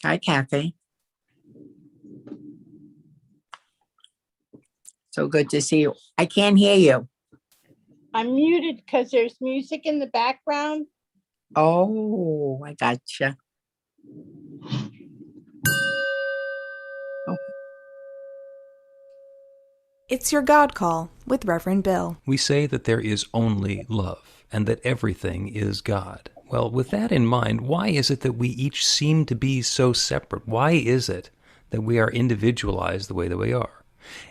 Hi, Kathy. So good to see you. I can't hear you. I'm muted because there's music in the background. Oh, I gotcha. It's your God Call with Reverend Bill. We say that there is only love and that everything is God. Well, with that in mind, why is it that we each seem to be so separate? Why is it that we are individualized the way that we are?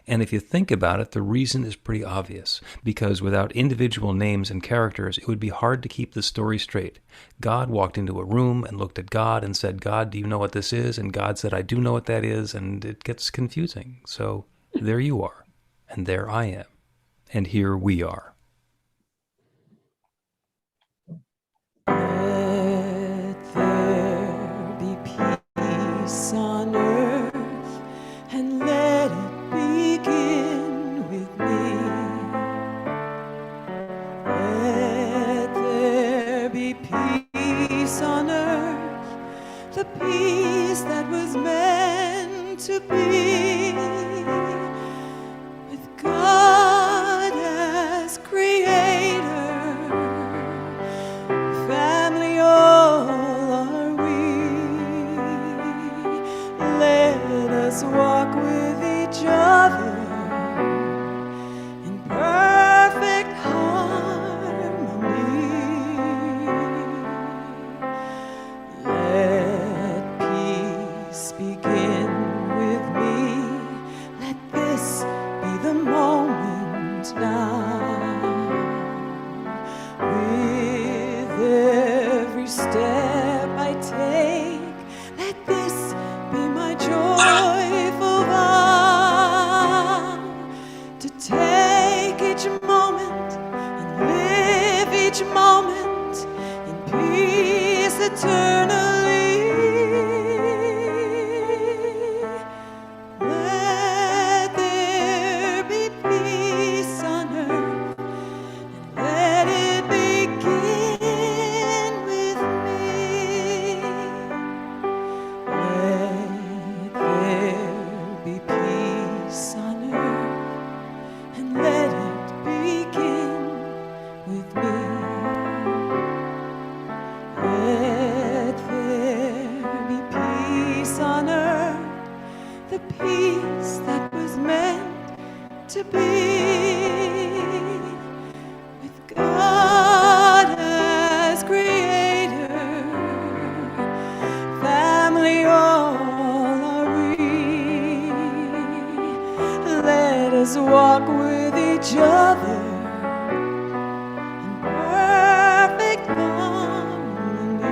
And if you think about it, the reason is pretty obvious. Because without individual names and characters, it would be hard to keep the story straight. God walked into a room and looked at God and said, God, do you know what this is? And God said, I do know what that is. And it gets confusing. So there you are. And there I am. And here we are. Let there be peace on earth, and let it begin with me. Let there be peace on earth, the peace that was meant to be, with God as creator. Family, all are we. Let us walk with each other in perfect harmony. Let peace begin with me. Let this be the moment now. Every step I take, let this be my joyful vow, to take each moment and live each moment in peace eternally. Let there be peace on earth, and let it begin with me. Let there be peace on earth, and let it begin with me. Let there be peace on earth, the peace that was meant to be, with God as creator. Family, all are we. Let us walk with each other in perfect harmony.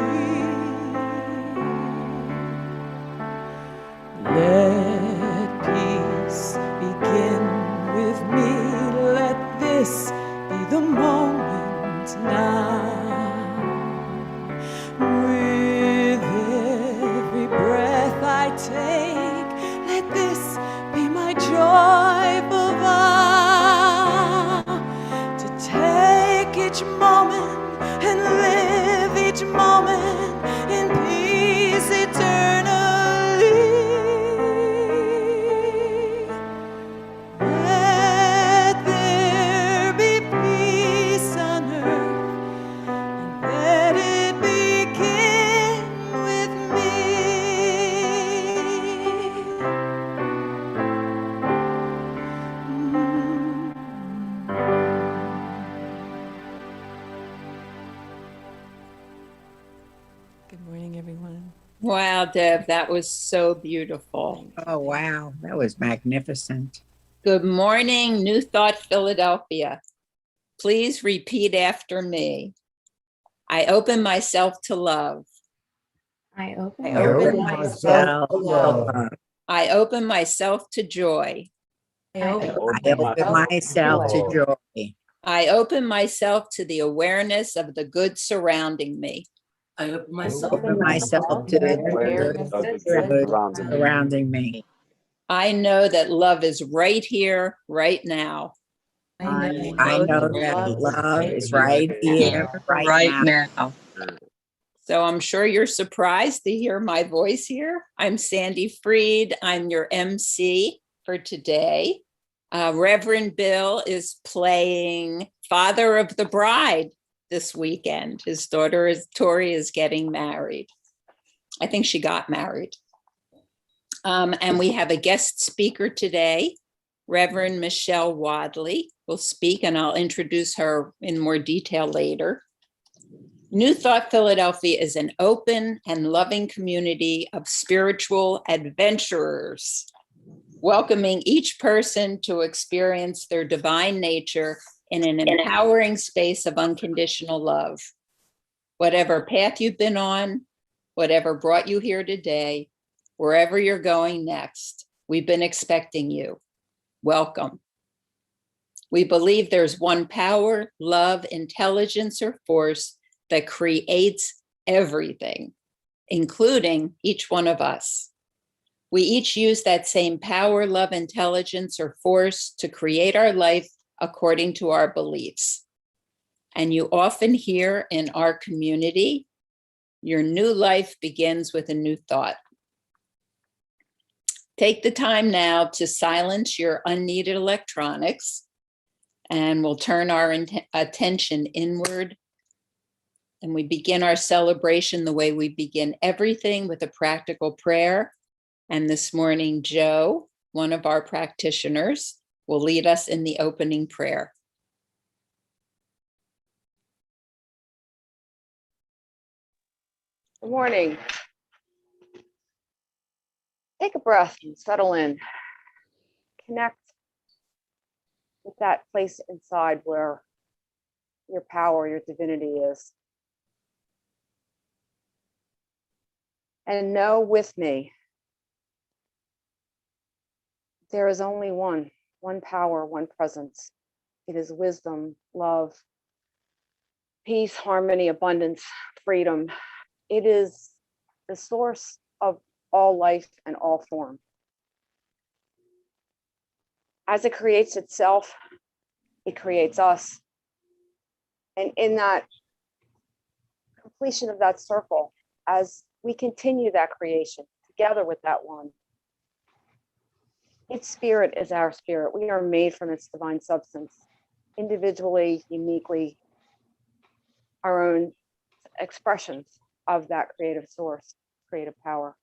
Let peace begin with me. Let this be the moment now. With every breath I take, let this be my joyful vow, to take each moment and live each moment in peace eternally. Let there be peace on earth, and let it begin with Good morning, everyone. Wow, Deb, that was so beautiful. Oh, wow. That was magnificent. Good morning, New Thought, Philadelphia. Please repeat after me. I open myself to love. I open I open myself to love. I open myself to joy. I open myself to joy. I open myself to the awareness of the good surrounding me. I open I myself open myself to the good surrounding me. I know that love is right here, right now. I know that love is right here, right now. So I'm sure you're surprised to hear my voice here. I'm Sandy Freed. I'm your MC for today. Reverend Bill is playing Father of the Bride this weekend. His daughter Tori is getting married. I think she got married. And we have a guest speaker today, Reverend Michelle Wadley will speak, and I'll introduce her in more detail later. New Thought Philadelphia is an open and loving community of spiritual adventurers, welcoming each person to experience their divine nature in an empowering space of unconditional love. Whatever path you've been on, whatever brought you here today, wherever you're going next, we've been expecting you. Welcome. We believe there's one power, love, intelligence, or force that creates everything, including each one of us. We each use that same power, love, intelligence, or force to create our life according to our beliefs. And you often hear in our community, your new life begins with a new thought. Take the time now to silence your unneeded electronics, and we'll turn our attention inward. And we begin our celebration the way we begin everything, with a practical prayer. And this morning, Joe, one of our practitioners, will lead us in the opening prayer. Good morning. Take a breath and settle in. Connect with that place inside where your power, your divinity is. And know with me, there is only one power, one presence. It is wisdom, love, peace, harmony, abundance, freedom. It is the source of all life and all form. As it creates itself, it creates us. And in that completion of that circle, as we continue that creation together with that one, its spirit is our spirit. We are made from its divine substance, individually, uniquely, our own expressions of that creative source, creative power.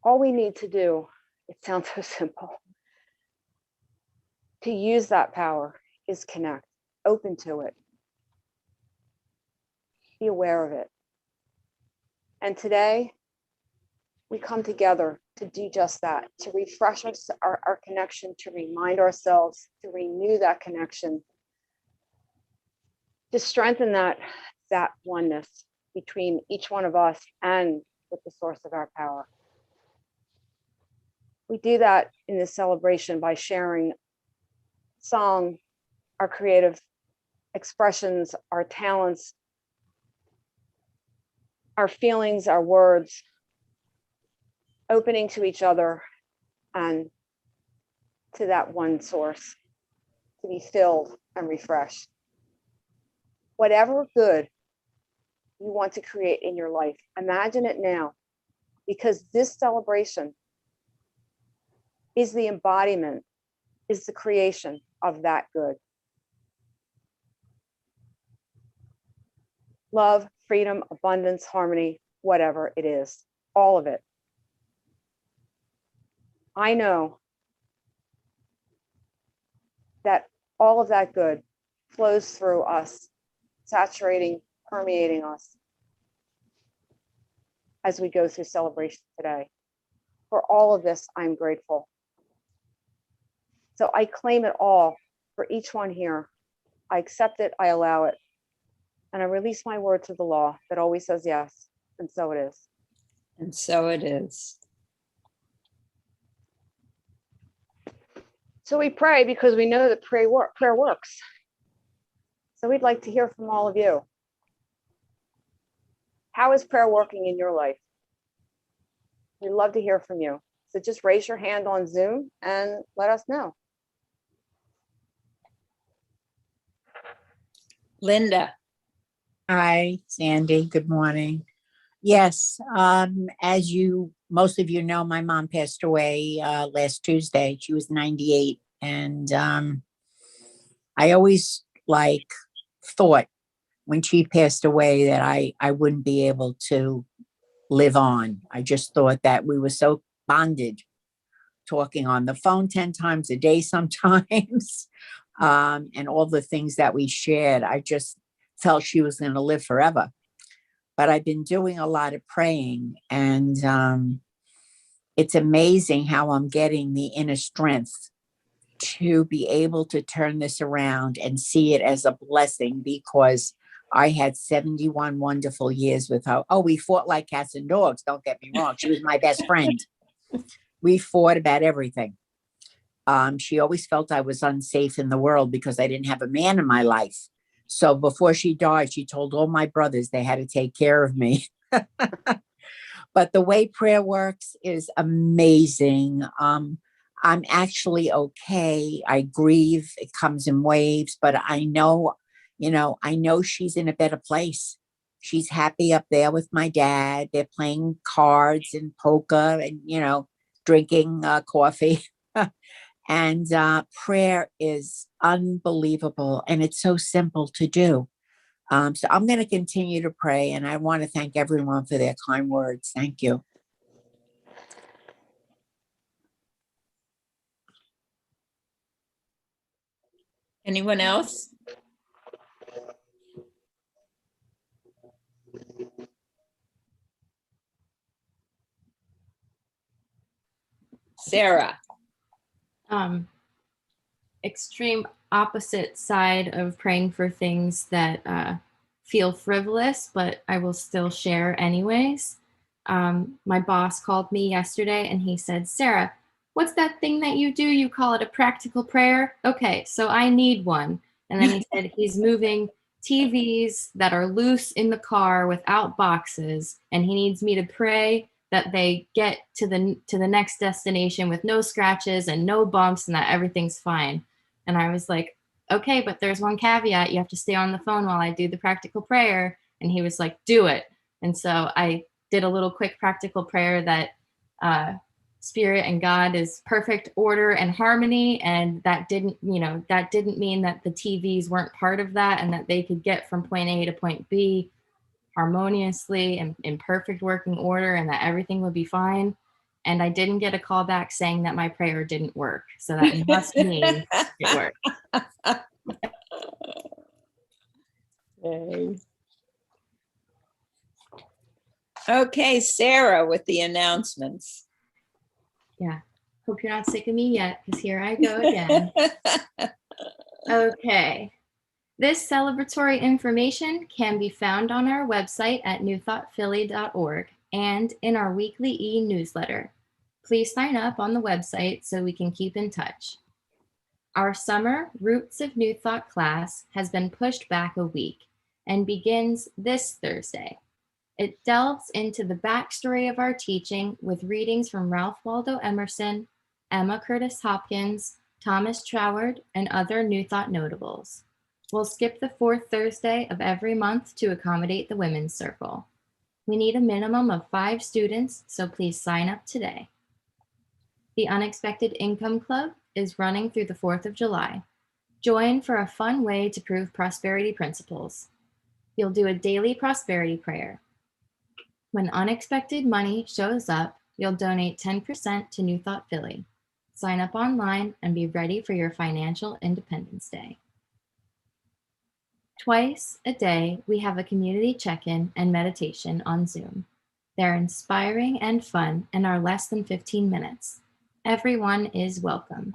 All we need to do, it sounds so simple, to use that power is connect, open to it, be aware of it. And today, we come together to do just that, to refresh our connection, to remind ourselves, to renew that connection, to strengthen that oneness between each one of us and with the source of our power. We do that in this celebration by sharing song, our creative expressions, our talents, our feelings, our words, opening to each other and to that one source, to be filled and refreshed. Whatever good you want to create in your life, imagine it now, because this celebration is the embodiment, is the creation of that good. Love, freedom, abundance, harmony, whatever it is, all of it. I know that all of that good flows through us, saturating, permeating us as we go through celebration today. For all of this, I'm grateful. So I claim it all for each one here. I accept it, I allow it, and I release my word to the law that always says yes, and so it is. And so it is. So we pray because we know that prayer works. So we'd like to hear from all of you. How is prayer working in your life? We'd love to hear from you. So just raise your hand on Zoom and let us know. Linda. Hi, Sandy. Good morning. Yes, as most of you know, my mom passed away last Tuesday. She was 98, and I always thought when she passed away that I wouldn't be able to live on. I just thought that we were so bonded, talking on the phone 10 times a day sometimes, and all the things that we shared. I just felt she was going to live forever. But I've been doing a lot of praying, and it's amazing how I'm getting the inner strength to be able to turn this around and see it as a blessing, because I had 71 wonderful years with her. Oh, we fought like cats and dogs. Don't get me wrong. She was my best friend. We fought about everything. She always felt I was unsafe in the world because I didn't have a man in my life. So before she died, she told all my brothers they had to take care of me. But the way prayer works is amazing. I'm actually okay. I grieve. It comes in waves, but I know she's in a better place. She's happy up there with my dad. They're playing cards and poker and, drinking coffee. And prayer is unbelievable, and it's so simple to do. So I'm going to continue to pray, and I want to thank everyone for their kind words. Thank you. Anyone else? Sarah. Extreme opposite side of praying for things that feel frivolous, but I will still share anyways. My boss called me yesterday and he said, Sarah, what's that thing that you do? You call it a practical prayer? Okay, so I need one. And then he said he's moving TVs that are loose in the car without boxes, and he needs me to pray that they get to the next destination with no scratches and no bumps and that everything's fine. And I was like, okay, but there's one caveat. You have to stay on the phone while I do the practical prayer. And he was like, do it. And so I did a little quick practical prayer that Spirit and God is perfect order and harmony. And that didn't mean that the TVs weren't part of that, and that they could get from point A to point B harmoniously and in perfect working order, and that everything would be fine. And I didn't get a call back saying that my prayer didn't work. So that must mean it worked. Okay, Sarah with the announcements. Yeah. Hope you're not sick of me yet, because here I go again. Okay. This celebratory information can be found on our website at newthoughtphilly.org and in our weekly e-newsletter. Please sign up on the website so we can keep in touch. Our summer Roots of New Thought class has been pushed back a week and begins this Thursday. It delves into the backstory of our teaching with readings from Ralph Waldo Emerson, Emma Curtis Hopkins, Thomas Troward, and other New Thought notables. We'll skip the fourth Thursday of every month to accommodate the Women's Circle. We need a minimum of 5 students, so please sign up today. The Unexpected Income Club is running through the 4th of July. Join for a fun way to prove prosperity principles. You'll do a daily prosperity prayer. When unexpected money shows up, you'll donate 10% to New Thought Philly. Sign up online and be ready for your financial Independence Day. Twice a day, we have a community check-in and meditation on Zoom. They're inspiring and fun and are less than 15 minutes. Everyone is welcome.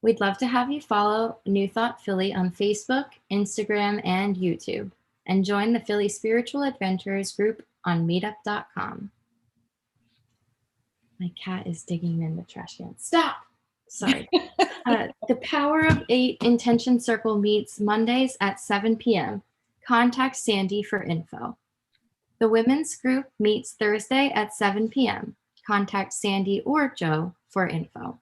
We'd love to have you follow New Thought Philly on Facebook, Instagram, and YouTube, and join the Philly Spiritual Adventurers group on meetup.com. My cat is digging in the trash can. Stop! Sorry. The Power of 8 Intention Circle meets Mondays at 7 p.m. Contact Sandy for info. The women's group meets Thursday at 7 p.m. Contact Sandy or Joe for info.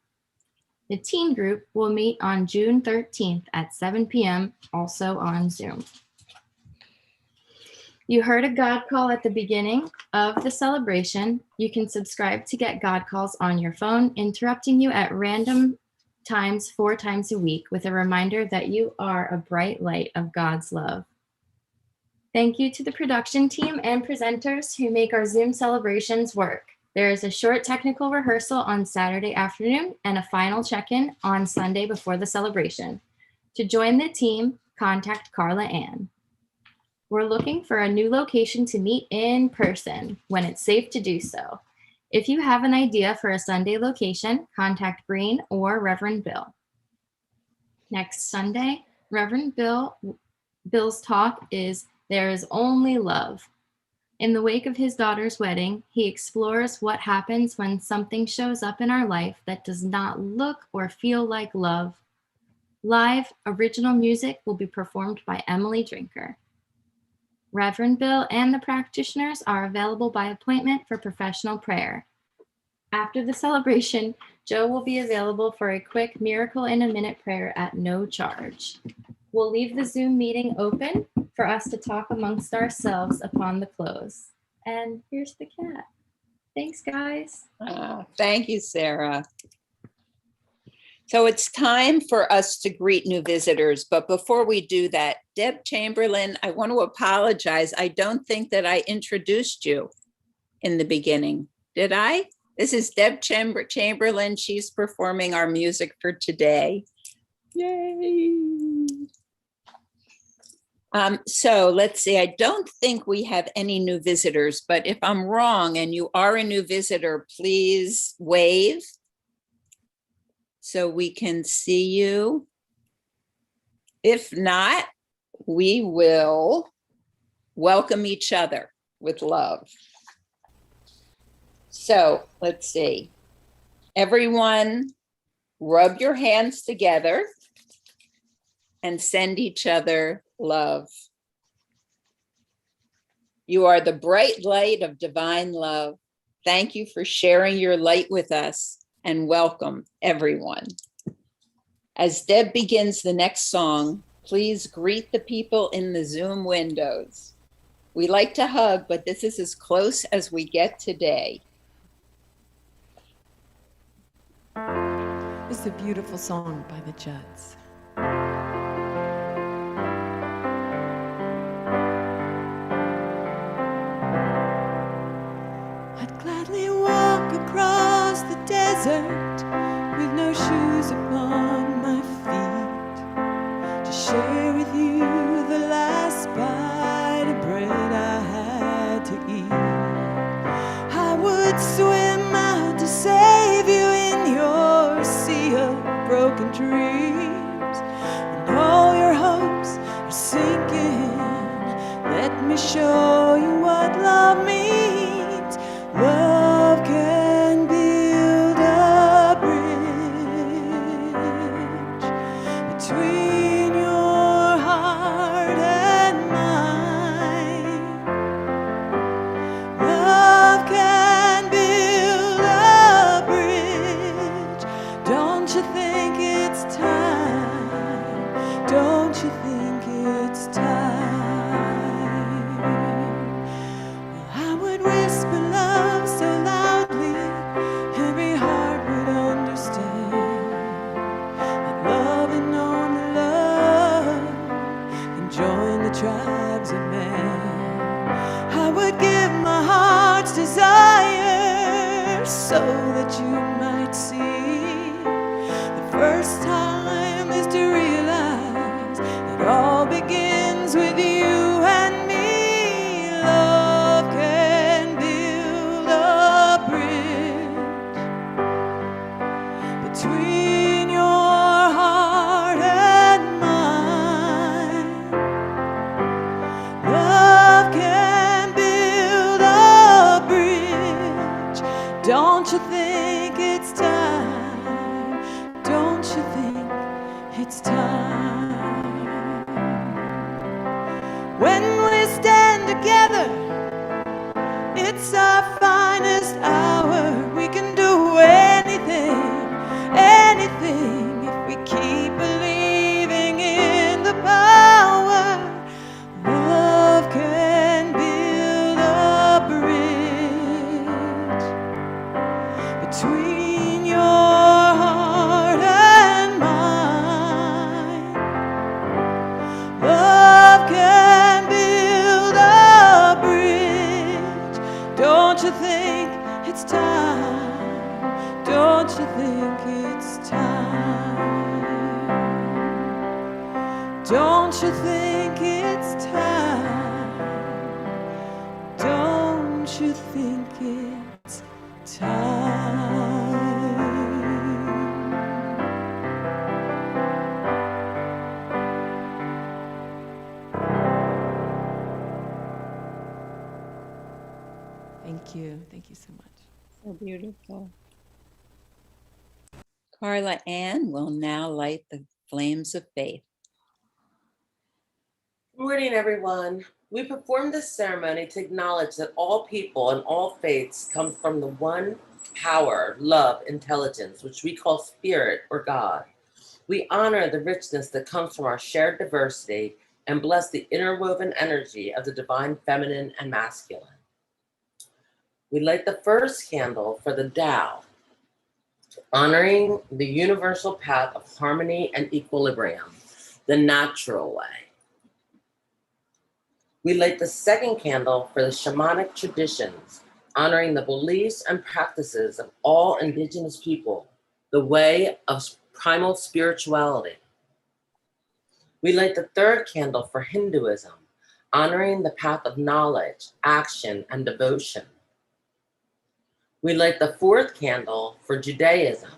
The teen group will meet on June 13th at 7 p.m., also on Zoom. You heard a God call at the beginning of the celebration. You can subscribe to get God calls on your phone, interrupting you at random times 4 times a week with a reminder that you are a bright light of God's love. Thank you to the production team and presenters who make our Zoom celebrations work. There is a short technical rehearsal on Saturday afternoon and a final check-in on Sunday before the celebration. To join the team, contact Carla Ann. We're looking for a new location to meet in person when it's safe to do so. If you have an idea for a Sunday location, contact Breen or Reverend Bill. Next Sunday, Reverend Bill's talk is There is Only Love. In the wake of his daughter's wedding, he explores what happens when something shows up in our life that does not look or feel like love. Live original music will be performed by Emily Drinker. Reverend Bill and the practitioners are available by appointment for professional prayer. After the celebration, Joe will be available for a quick Miracle in a Minute prayer at no charge. We'll leave the Zoom meeting open for us to talk amongst ourselves upon the close. And here's the cat. Thanks, guys. Thank you, Sarah. So it's time for us to greet new visitors. But before we do that, Deb Chamberlain, I want to apologize. I don't think that I introduced you in the beginning. Did I? This is Deb Chamberlain. She's performing our music for today. Yay. So let's see, I don't think we have any new visitors, but if I'm wrong and you are a new visitor, please wave so we can see you. If not, we will welcome each other with love. So let's see, everyone rub your hands together and send each other love. You are the bright light of divine love. Thank you for sharing your light with us, and welcome everyone. As Deb begins the next song, please greet the people in the Zoom windows. We like to hug, but this is as close as we get today. It's a beautiful song by the Judds. I'd gladly walk across the desert with no shoes upon my feet to share with you the last bite of bread I had to eat. I would swim out to save you in your sea of broken dreams, and all your hopes are sinking. Let me show you what love means. Love can build a bridge between your heart and mine. Love can build a bridge. Don't you think it's time? Don't you think it's time? Well, I would whisper love so loudly every heart would understand that love and only love can join the tribes of man. I would give my heart's desire so that you might see. The first time is to realize it all begins with you and me. Love can build a bridge between your heart and mine. Love can build a bridge. Don't you think it's time? Don't you think it's time? When we stand together, it's our finest hour. We can do anything, anything don't you think it's time? Thank you. Thank you so much. So beautiful. Carla Ann will now light the flames of faith. Good morning, everyone. We perform this ceremony to acknowledge that all people and all faiths come from the one power, love, intelligence, which we call spirit or God. We honor the richness that comes from our shared diversity and bless the interwoven energy of the divine feminine and masculine. We light the first candle for the Tao, honoring the universal path of harmony and equilibrium, the natural way. We light the second candle for the shamanic traditions, honoring the beliefs and practices of all indigenous people, the way of primal spirituality. We light the third candle for Hinduism, honoring the path of knowledge, action, and devotion. We light the fourth candle for Judaism,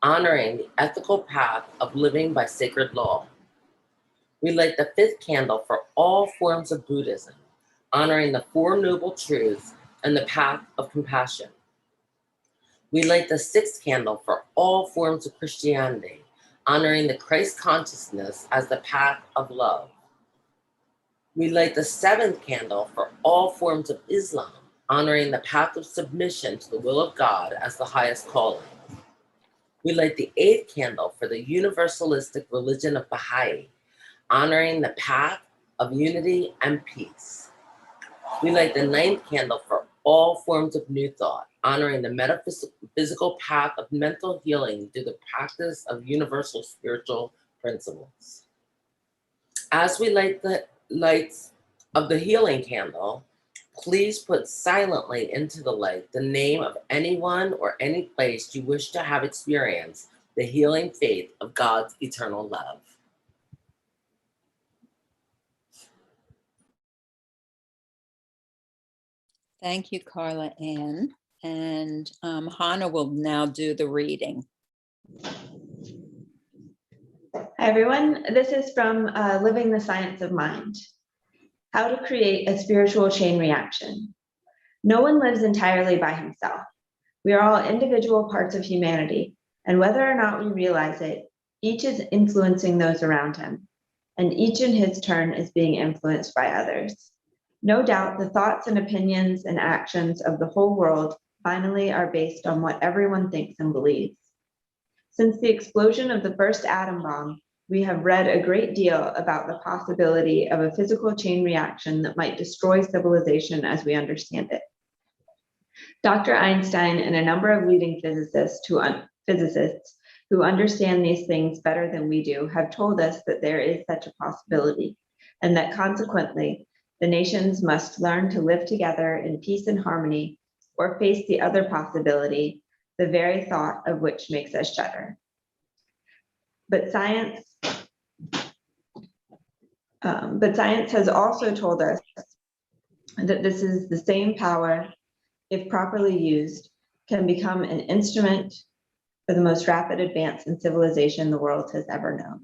honoring the ethical path of living by sacred law. We light the fifth candle for all forms of Buddhism, honoring the Four Noble Truths and the path of compassion. We light the sixth candle for all forms of Christianity, honoring the Christ consciousness as the path of love. We light the seventh candle for all forms of Islam, honoring the path of submission to the will of God as the highest calling. We light the eighth candle for the universalistic religion of Baha'i, honoring the path of unity and peace. We light the ninth candle for all forms of New Thought, honoring the metaphysical path of mental healing through the practice of universal spiritual principles. As we light the lights of the healing candle, please put silently into the light the name of anyone or any place you wish to have experienced the healing faith of God's eternal love. Thank you, Carla Ann. And Hannah will now do the reading. Hi, everyone. This is from Living the Science of Mind. How to create a spiritual chain reaction. No one lives entirely by himself. We are all individual parts of humanity, and whether or not we realize it, each is influencing those around him, and each in his turn is being influenced by others. No doubt the thoughts and opinions and actions of the whole world finally are based on what everyone thinks and believes. Since the explosion of the first atom bomb, we have read a great deal about the possibility of a physical chain reaction that might destroy civilization as we understand it. Dr. Einstein and a number of leading physicists who understand these things better than we do have told us that there is such a possibility, and that consequently, the nations must learn to live together in peace and harmony, or face the other possibility, the very thought of which makes us shudder. But science has also told us that this is the same power, if properly used, can become an instrument for the most rapid advance in civilization the world has ever known.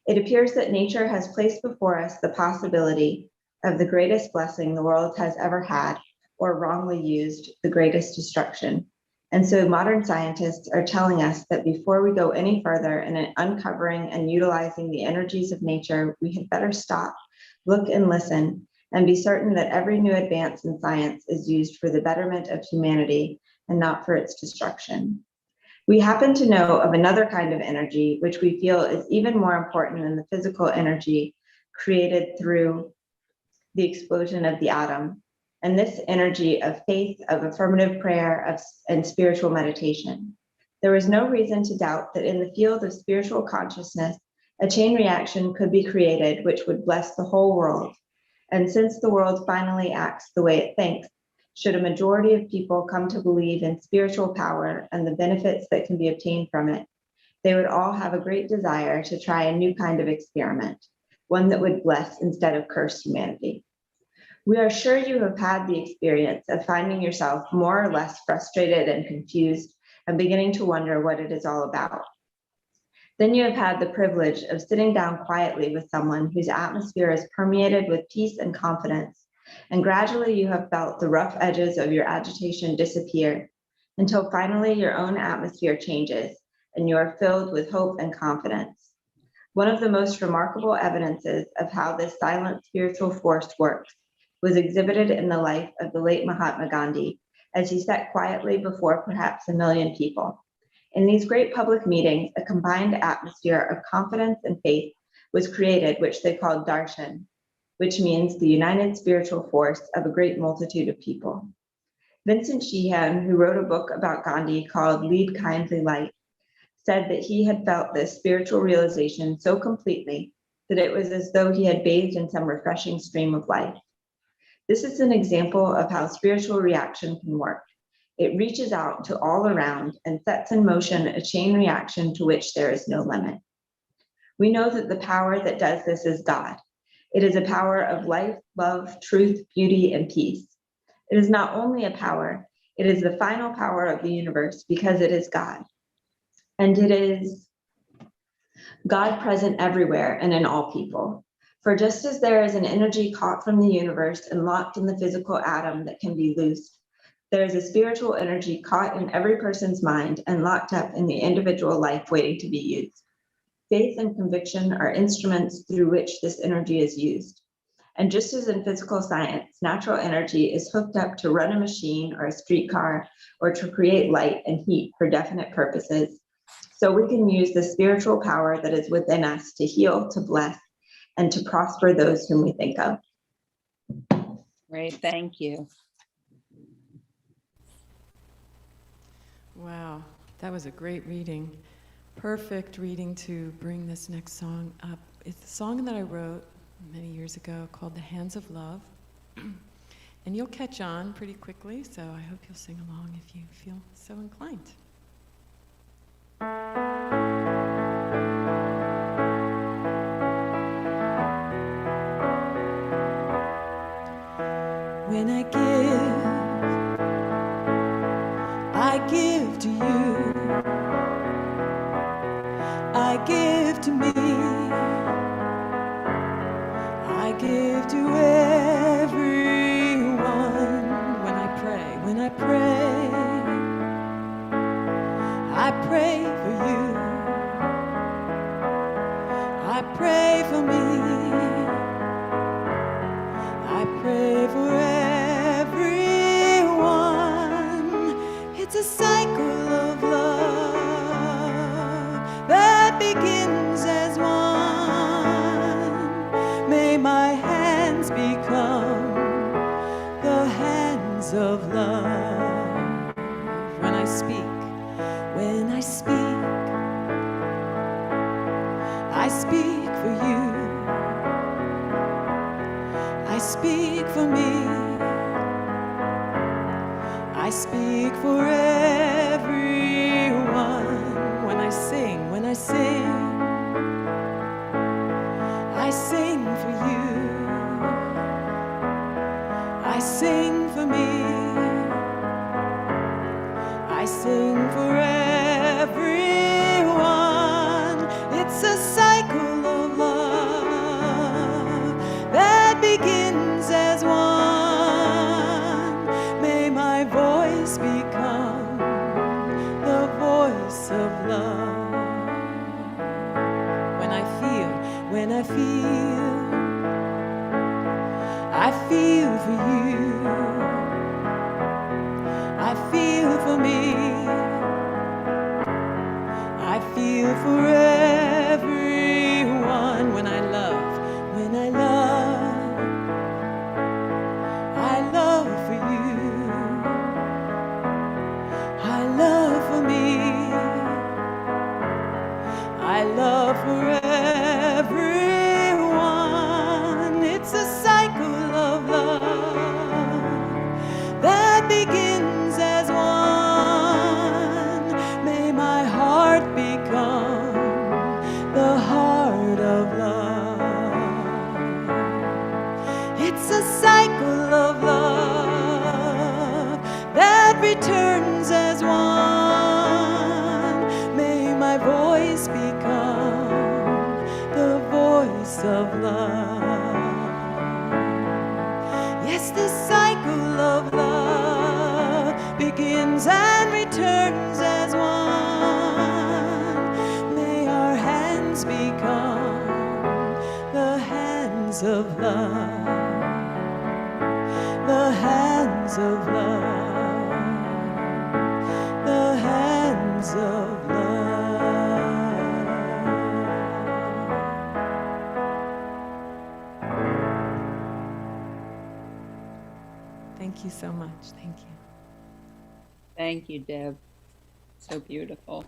It appears that nature has placed before us the possibility of the greatest blessing the world has ever had, or wrongly used, the greatest destruction. And so modern scientists are telling us that before we go any further in uncovering and utilizing the energies of nature, we had better stop, look and listen, and be certain that every new advance in science is used for the betterment of humanity and not for its destruction. We happen to know of another kind of energy, which we feel is even more important than the physical energy created through the explosion of the atom, and this energy of faith, of affirmative prayer, and spiritual meditation. There is no reason to doubt that in the field of spiritual consciousness, a chain reaction could be created which would bless the whole world. And since the world finally acts the way it thinks, should a majority of people come to believe in spiritual power and the benefits that can be obtained from it, they would all have a great desire to try a new kind of experiment, one that would bless instead of curse humanity. We are sure you have had the experience of finding yourself more or less frustrated and confused and beginning to wonder what it is all about. Then you have had the privilege of sitting down quietly with someone whose atmosphere is permeated with peace and confidence, and gradually you have felt the rough edges of your agitation disappear until finally your own atmosphere changes and you are filled with hope and confidence. One of the most remarkable evidences of how this silent spiritual force works was exhibited in the life of the late Mahatma Gandhi as he sat quietly before perhaps 1 million people. In these great public meetings, a combined atmosphere of confidence and faith was created, which they called darshan, which means the united spiritual force of a great multitude of people. Vincent Sheehan, who wrote a book about Gandhi called Lead Kindly Light, said that he had felt this spiritual realization so completely that it was as though he had bathed in some refreshing stream of life. This is an example of how spiritual reaction can work. It reaches out to all around and sets in motion a chain reaction to which there is no limit. We know that the power that does this is God. It is a power of life, love, truth, beauty, and peace. It is not only a power, it is the final power of the universe because it is God. And it is God present everywhere and in all people. For just as there is an energy caught from the universe and locked in the physical atom that can be loosed, there is a spiritual energy caught in every person's mind and locked up in the individual life waiting to be used. Faith and conviction are instruments through which this energy is used. And just as in physical science, natural energy is hooked up to run a machine or a streetcar or to create light and heat for definite purposes, so we can use the spiritual power that is within us to heal, to bless, and to prosper those whom we think of. Great, thank you. Wow, that was a great reading. Perfect reading to bring this next song up. It's a song that I wrote many years ago called The Hands of Love. And you'll catch on pretty quickly, so I hope you'll sing along if you feel so inclined. When I give to you, I give to me, I give to everyone. When I pray, I pray for you, I pray for me, I pray for everyone. It's a cycle of love that begins as one. May my hands become the hands of love. When I speak, I speak for you, I speak for me, I speak for everyone. When I sing, I sing for you, I sing for me, I sing for everyone. It's a cycle of love that begins as one. May my voice become the voice of love. I feel for you, I feel for me, cycle of love begins and returns as one. May our hands become the hands of love, the hands of love, the hands of love. Thank you so much. Thank you. Thank you, Deb. So beautiful.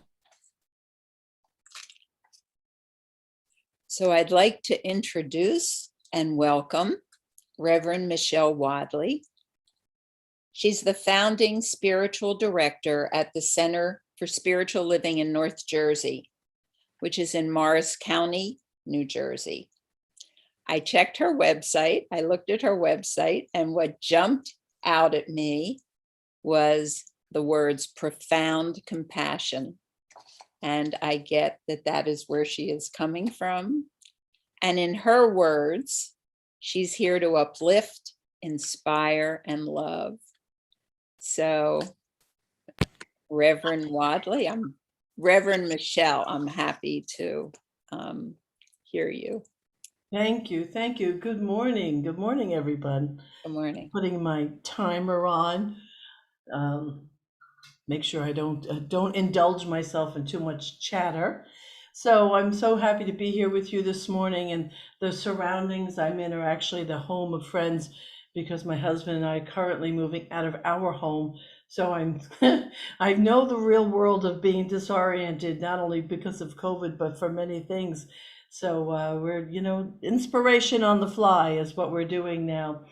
So I'd like to introduce and welcome Reverend Michelle Wadley. She's the founding spiritual director at the Center for Spiritual Living in North Jersey, which is in Morris County, New Jersey. I checked her website, I looked at her website, and what jumped out at me was the words profound compassion. And I get that that is where she is coming from. And in her words, she's here to uplift, inspire, and love. So Reverend Wadley, Reverend Michelle, I'm happy to hear you. Thank you. Thank you. Good morning. Good morning, everyone. Good morning. Putting my timer on. Make sure I don't indulge myself in too much chatter. So I'm so happy to be here with you this morning, and the surroundings I'm in are actually the home of friends, because my husband and I are currently moving out of our home. So I know the real world of being disoriented, not only because of COVID, but for many things. So we're, inspiration on the fly is what we're doing now.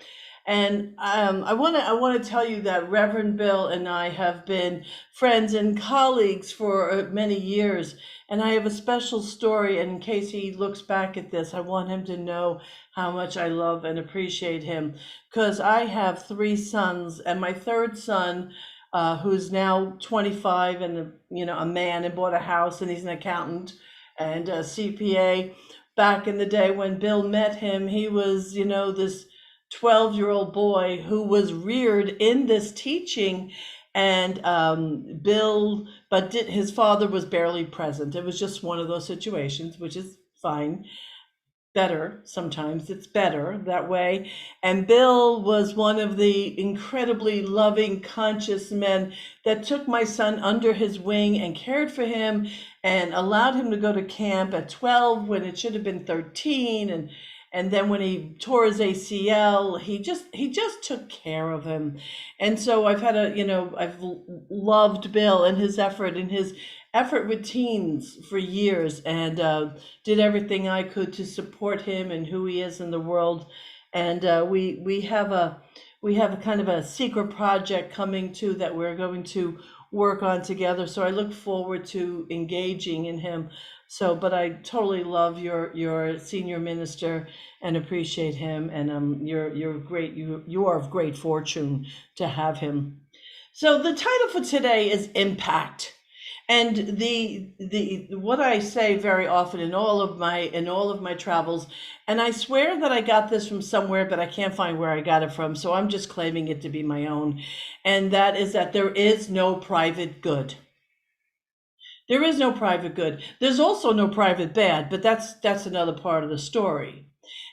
And I want to tell you that Reverend Bill and I have been friends and colleagues for many years. And I have a special story. And in case he looks back at this, I want him to know how much I love and appreciate him. Because I have 3 sons, and my third son, who's now 25 and a man, and bought a house, and he's an accountant and a CPA. Back in the day when Bill met him, he was, this 12-year-old boy who was reared in this teaching, and his father was barely present. It was just one of those situations, which is fine. Better, sometimes it's better that way. And Bill was one of the incredibly loving, conscious men that took my son under his wing and cared for him and allowed him to go to camp at 12 when it should have been 13. And then when he tore his ACL, he just took care of him. And so I've loved Bill and his effort with teens for years, and did everything I could to support him and who he is in the world. And we have a kind of a secret project coming too that we're going to work on together. So I look forward to engaging in him. So, but I totally love your senior minister and appreciate him, and you're great. You are of great fortune to have him. So the title for today is Impact. And the what I say very often in all of my travels, and I swear that I got this from somewhere, but I can't find where I got it from, so I'm just claiming it to be my own, and that is that there is no private good. There is no private good. There's also no private bad, but that's another part of the story.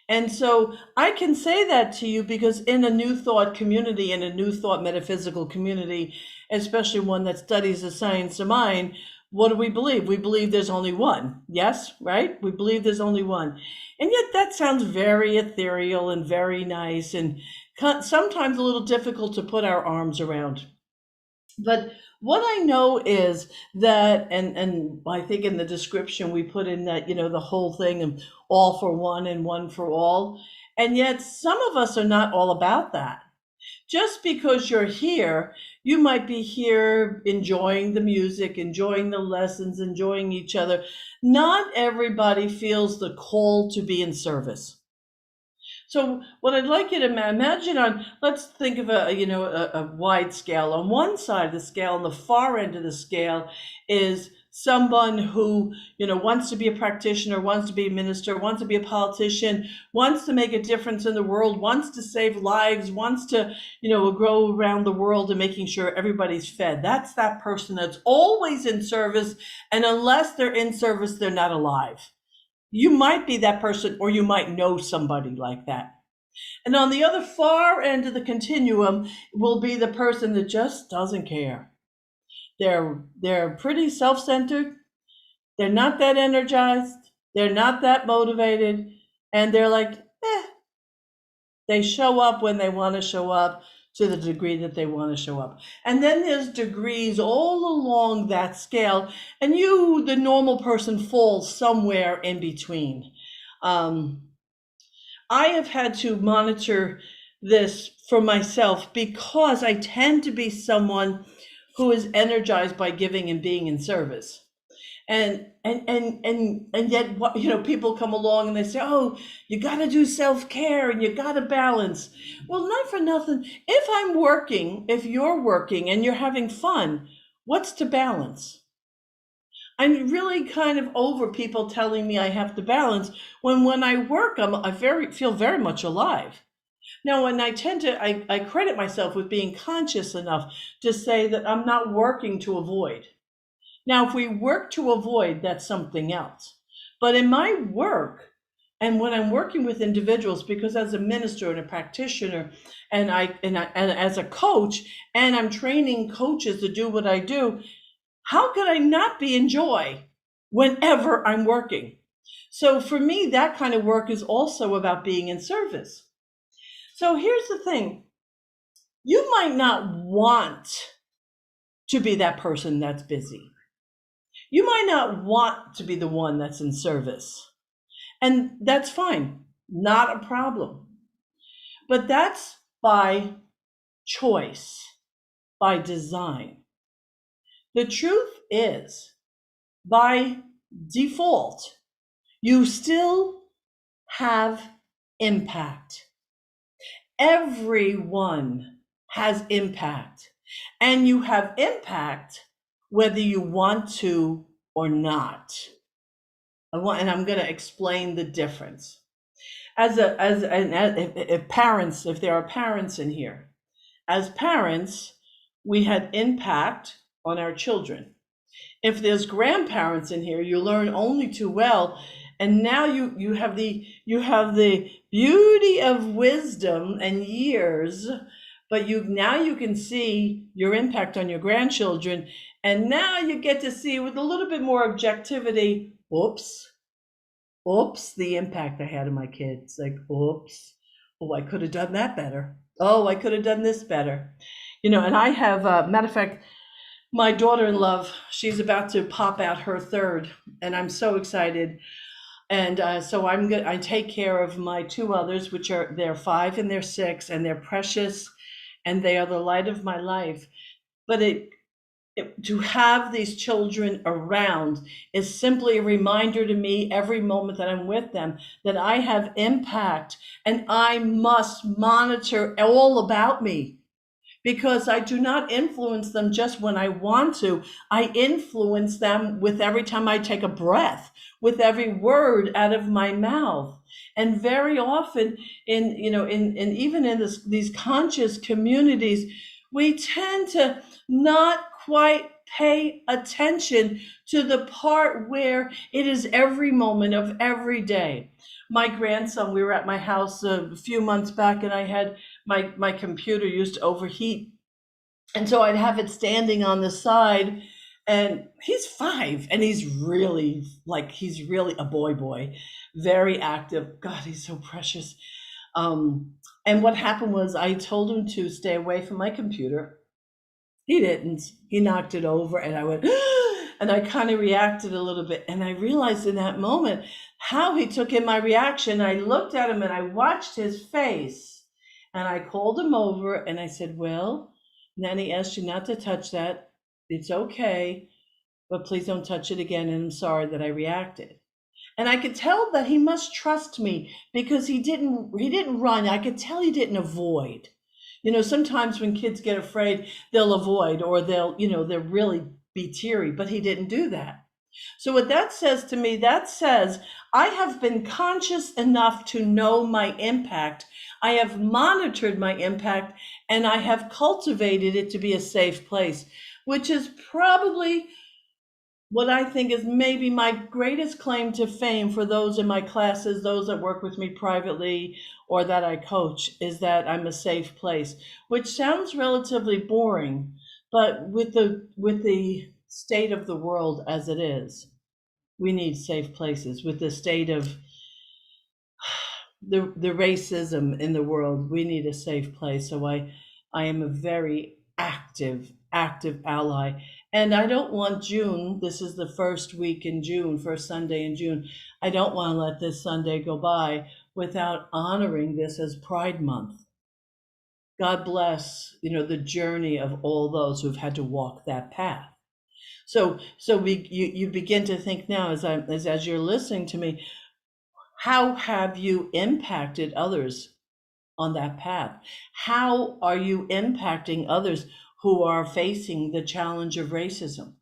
And so I can say that to you because in a New Thought community, in a New Thought metaphysical community, especially one that studies the science of mind, what do we believe? We believe there's only one. Yes, right? We believe there's only one. And yet that sounds very ethereal and very nice, and sometimes a little difficult to put our arms around. But what I know is that, and I think in the description we put in that, the whole thing and all for one and one for all. And yet some of us are not all about that. Just because you're here, you might be here enjoying the music, enjoying the lessons, enjoying each other. Not everybody feels the call to be in service. So what I'd like you to imagine let's think of a wide scale. On one side of the scale, on the far end of the scale, is someone who, wants to be a practitioner, wants to be a minister, wants to be a politician, wants to make a difference in the world, wants to save lives, wants to, grow around the world and making sure everybody's fed. That's that person that's always in service. And unless they're in service, they're not alive. You might be that person, or you might know somebody like that. And on the other far end of the continuum will be the person that just doesn't care. They're pretty self-centered. They're not that energized. They're not that motivated. And they're like, They show up when they want to show up, to the degree that they want to show up. And then there's degrees all along that scale. And you, the normal person, falls somewhere in between. I have had to monitor this for myself because I tend to be someone who is energized by giving and being in service. And yet, people come along and they say, oh, you got to do self-care and you got to balance. Well, not for nothing. If you're working and you're having fun, what's to balance? I'm really kind of over people telling me I have to balance when I work, I feel very much alive. Now, when I credit myself with being conscious enough to say that I'm not working to avoid. Now, if we work to avoid, that's something else. But in my work, and when I'm working with individuals, because as a minister and a practitioner, and as a coach, and I'm training coaches to do what I do, how could I not be in joy whenever I'm working? So for me, that kind of work is also about being in service. So here's the thing. You might not want to be that person that's busy. You might not want to be the one that's in service. And that's fine, not a problem. But that's by choice, by design. The truth is, by default, you still have impact. Everyone has impact, and you have impact whether you want to or not. And I'm going to explain the difference. If there are parents in here, as parents, we had impact on our children. If there's grandparents in here, you learn only too well. And now you have the beauty of wisdom and years, but now you can see your impact on your grandchildren. And now you get to see with a little bit more objectivity, oops, the impact I had on my kids. Like, oops, oh, I could have done that better. Oh, I could have done this better. And I have, matter of fact, my daughter-in-law, she's about to pop out her third, and I'm so excited. And so I take care of my two others, which they're 5 and they're 6, and they're precious, and they are the light of my life. But to have these children around is simply a reminder to me every moment that I'm with them that I have impact, and I must monitor all about me. Because I do not influence them just when I want to. I influence them with every time I take a breath, with every word out of my mouth. And very often, even in these conscious communities, we tend to not quite pay attention to the part where it is every moment of every day. My grandson, we were at my house a few months back, and I had my computer used to overheat. And so I'd have it standing on the side, and he's 5, and he's really a boy, very active. God, he's so precious. And what happened was I told him to stay away from my computer. He didn't. He knocked it over, and I went, and I kind of reacted a little bit. And I realized in that moment how he took in my reaction. I looked at him and I watched his face. And I called him over and I said, well, Nanny asked you not to touch that. It's okay, but please don't touch it again. And I'm sorry that I reacted. And I could tell that he must trust me because he didn't run. I could tell he didn't avoid. Sometimes when kids get afraid, they'll avoid, or they'll really be teary, but he didn't do that. So what that says to me, that says I have been conscious enough to know my impact. I have monitored my impact, and I have cultivated it to be a safe place, which is probably what I think is maybe my greatest claim to fame for those in my classes, those that work with me privately or that I coach, is that I'm a safe place, which sounds relatively boring, but with the state of the world as it is, we need safe places. With the state of the racism in the world, we need a safe place. So I am a very active ally. And I don't want June, this is the first week in June, first Sunday in June. I don't want to let this Sunday go by without honoring this as Pride Month. God bless, the journey of all those who've had to walk that path. So you begin to think now as you're listening to me, how have you impacted others on that path? How are you impacting others who are facing the challenge of racism?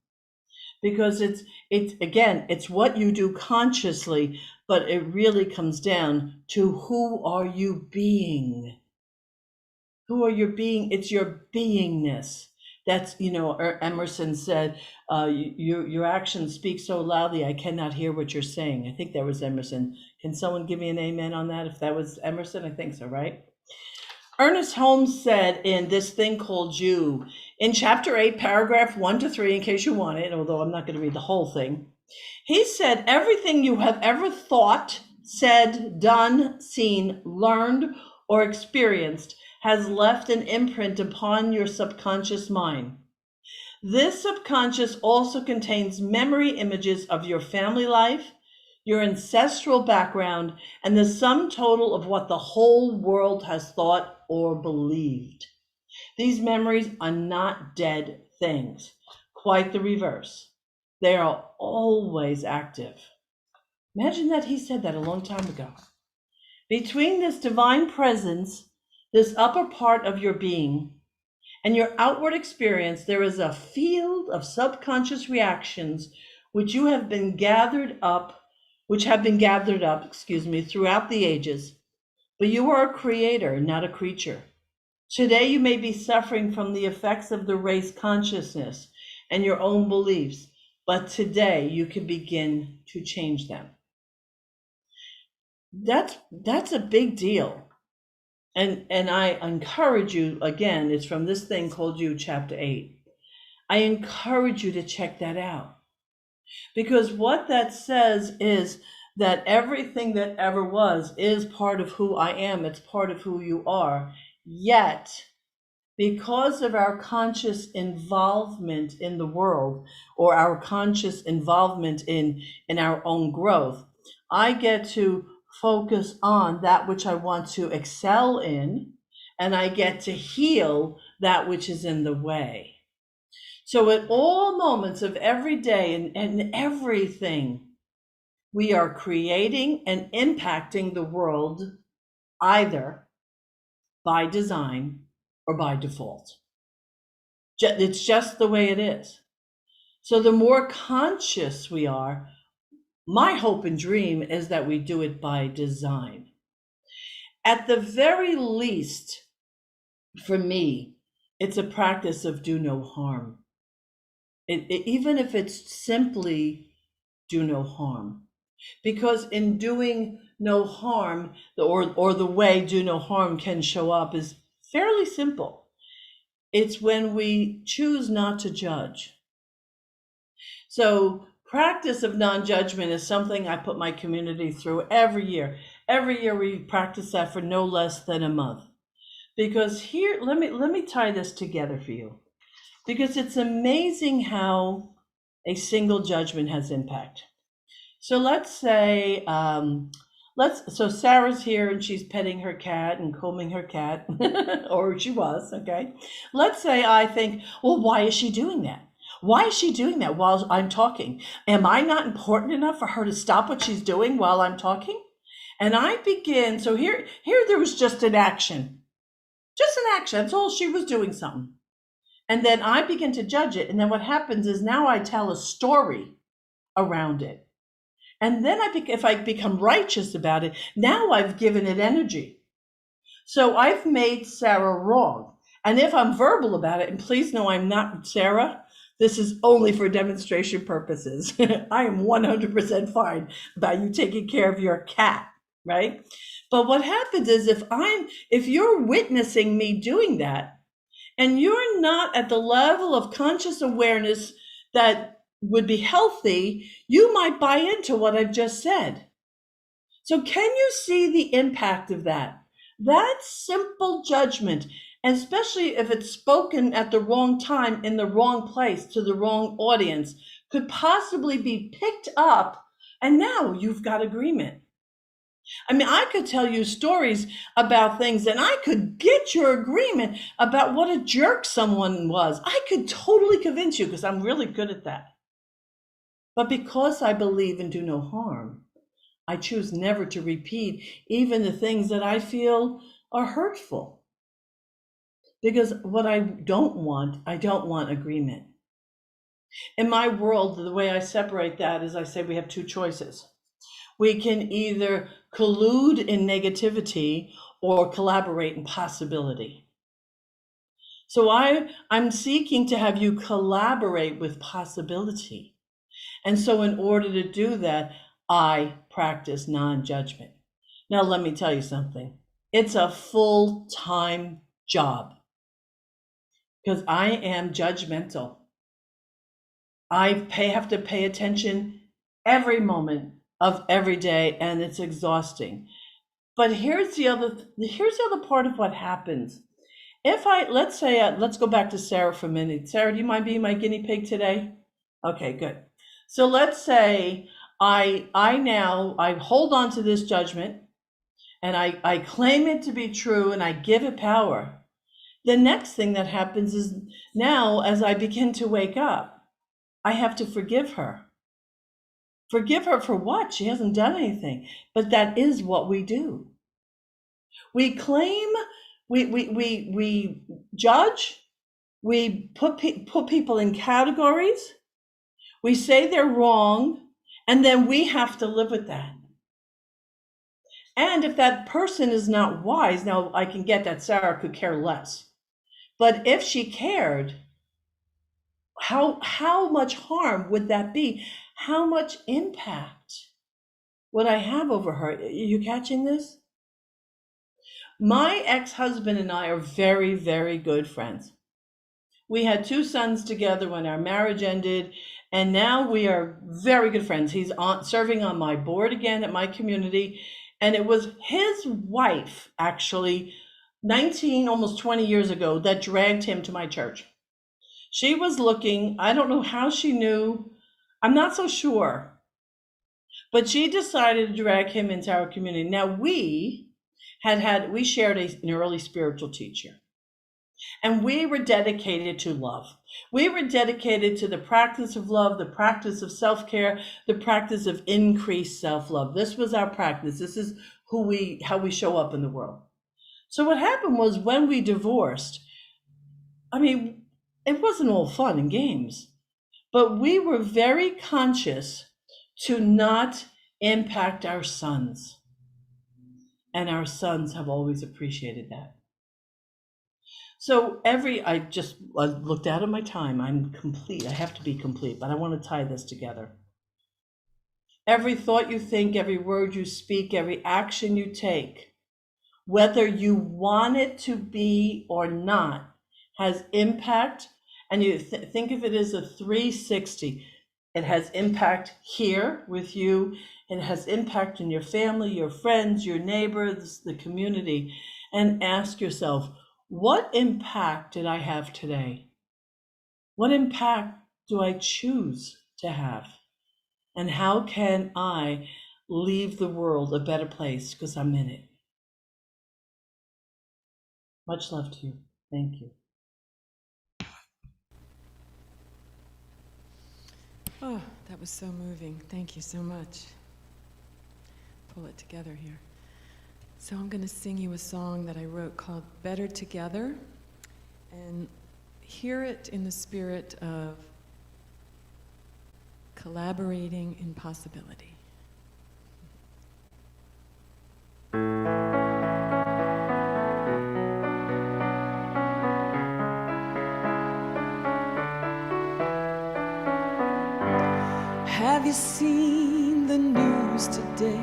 Because it's what you do consciously, but it really comes down to who are you being? Who are you being? It's your beingness. That's, Emerson said, your actions speak so loudly, I cannot hear what you're saying. I think that was Emerson. Can someone give me an amen on that? If that was Emerson, I think so, right? Ernest Holmes said in This Thing Called You, in chapter 8, paragraph 1 to 3, in case you want it, although I'm not going to read the whole thing, he said, everything you have ever thought, said, done, seen, learned, or experienced has left an imprint upon your subconscious mind. This subconscious also contains memory images of your family life, your ancestral background, and the sum total of what the whole world has thought or believed. These memories are not dead things, quite the reverse. They are always active. Imagine that he said that a long time ago. Between this divine presence, this upper part of your being, and your outward experience, there is a field of subconscious reactions which have been gathered up, throughout the ages. But you are a creator, not a creature. Today you may be suffering from the effects of the race consciousness and your own beliefs, but today you can begin to change them. That's a big deal. And I encourage you, again, it's from This Thing Called You, chapter 8. I encourage you to check that out. Because what that says is that everything that ever was is part of who I am. It's part of who you are. Yet, because of our conscious involvement in the world, or our conscious involvement in our own growth, I get to focus on that which I want to excel in, and I get to heal that which is in the way. So at all moments of every day and everything, we are creating and impacting the world either by design or by default. It's just the way it is. So the more conscious we are, my hope and dream is that we do it by design. At the very least, for me, it's a practice of do no harm. Even if it's simply do no harm. Because in doing no harm, or the way do no harm can show up is fairly simple. It's when we choose not to judge. So practice of non-judgment is something I put my community through every year. Every year we practice that for no less than a month. Because here, let me tie this together for you. Because it's amazing how a single judgment has impact. So let's say, so Sarah's here and she's petting her cat and combing her cat, or she was, okay? Let's say I think, well, why is she doing that? Why is she doing that while I'm talking? Am I not important enough for her to stop what she's doing while I'm talking? And I begin, so here there was just an action. Just an action, that's all, she was doing something. And then I begin to judge it. And then what happens is now I tell a story around it. And then if I become righteous about it, now I've given it energy. So I've made Sarah wrong. And if I'm verbal about it, and please know I'm not Sarah, this is only for demonstration purposes. I am 100% fine about you taking care of your cat, right? But what happens is if you're witnessing me doing that, and you're not at the level of conscious awareness that would be healthy, you might buy into what I've just said. So can you see the impact of that? That simple judgment, especially if it's spoken at the wrong time, in the wrong place, to the wrong audience, could possibly be picked up, and now you've got agreement. I mean, I could tell you stories about things, and I could get your agreement about what a jerk someone was. I could totally convince you because I'm really good at that. But because I believe and do no harm, I choose never to repeat even the things that I feel are hurtful. Because what I don't want agreement. In my world, the way I separate that is I say we have two choices. We can either collude in negativity or collaborate in possibility. So I'm seeking to have you collaborate with possibility. And so in order to do that, I practice non-judgment. Now, let me tell you something. It's a full-time job because I am judgmental. I have to pay attention every moment of every day, and it's exhausting. But here's the other part of what happens. Let's go back to Sarah for a minute. Sarah, do you mind being my guinea pig today? Okay, good. So let's say I hold on to this judgment and I claim it to be true and I give it power. The next thing that happens is now as I begin to wake up, I have to forgive her. Forgive her for what? She hasn't done anything. But that is what we do. We claim, we judge, we put people in categories, we say they're wrong, and then we have to live with that. And if that person is not wise, now I can get that Sarah could care less. But if she cared, how much harm would that be? How much impact would I have over her? Are you catching this? My ex-husband and I are very, very good friends. We had 2 sons together when our marriage ended, and now we are very good friends. He's serving on my board again at my community, and it was his wife, actually, 19, almost 20 years ago, that dragged him to my church. She was looking, I don't know how she knew, I'm not so sure, but she decided to drag him into our community. Now we shared an early spiritual teacher, and we were dedicated to love. We were dedicated to the practice of love, the practice of self-care, the practice of increased self-love. This was our practice. This is how we show up in the world. So what happened was when we divorced, I mean, it wasn't all fun and games, but we were very conscious to not impact our sons. And our sons have always appreciated that. So I looked out at my time. I'm complete. I have to be complete, but I want to tie this together. Every thought you think, every word you speak, every action you take, whether you want it to be or not, has impact. And you think of it as a 360. It has impact here with you. It has impact in your family, your friends, your neighbors, the community. And ask yourself, what impact did I have today? What impact do I choose to have? And how can I leave the world a better place because I'm in it? Much love to you. Thank you. Oh, that was so moving. Thank you so much. Pull it together here. So I'm going to sing you a song that I wrote called Better Together, and hear it in the spirit of collaborating in possibility. Have you seen the news today?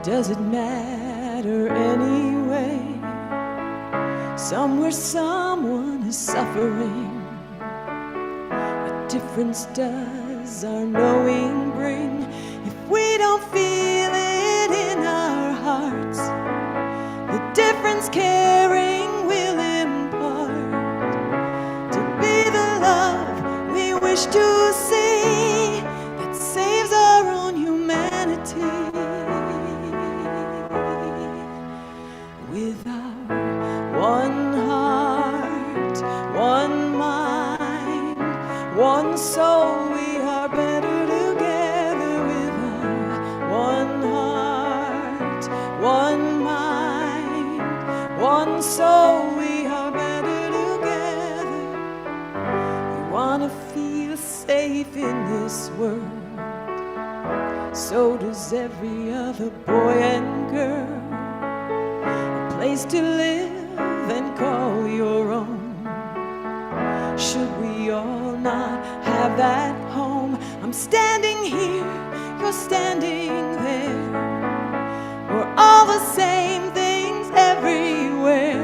Does it matter anyway? Somewhere someone is suffering. What difference does our knowing bring if we don't feel it in our hearts? The difference caring will impart to be the love we wish to see that saves our own humanity. With our one heart, one mind, one soul, we are better together. With our one heart, one mind, one soul, we are better together. We want to feel safe in this world. So does every other boy and girl. A place to live and call your own. Should we all not have that home? I'm standing here, you're standing there. We're all the same things everywhere.